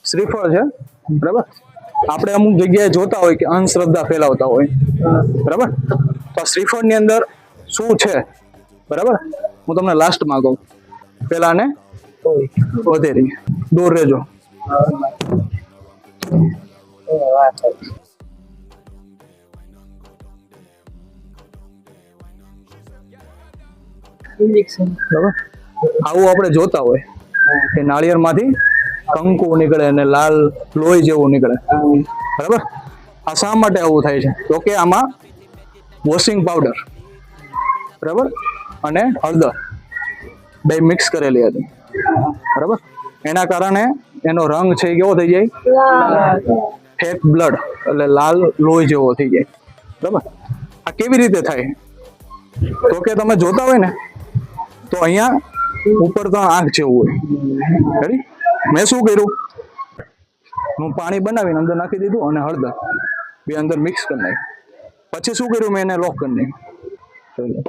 શ્રીફળ છે, બરાબર. આપણે અમુક જગ્યાએ જોતા હોય કે અંધશ્રદ્ધા ફેલાવતા હોય, બરાબર. તો શ્રીફળ ની અંદર શું છે, બરાબર, હું તમને લાસ્ટમાં કહું. પેલા ને વધેરી દૂર રહેજો. બરાબર, આવું આપણે જોતા હોય કે નાળિયેર માંથી કંકુ નીકળે અને લાલ લોહી જેવું નીકળે, બરાબર. આ શા માટે આવું થાય છે? તો કે આમાં વોશિંગ પાવડર, બરાબર, અને હળદર બે મિક્સ કરેલી હતી, બરાબર. એના કારણે એનો રંગ છે કેવો થઈ જાય? ફેક બ્લડ, એટલે લાલ લોહી જેવો થઈ જાય, બરાબર. આ કેવી રીતે થાય? તો કે તમે જોતા હોય ને તો અહીંયા ઉપર તો આંખ જેવું હોય. રેડી? મેં શું કર્યું? હું પાણી બનાવીને અંદર નાખી દીધું અને હળદર બે અંદર મિક્સ કરી નાખ્યું. પછી શું કર્યું? મેં એને લોક કરી નાખ્યું.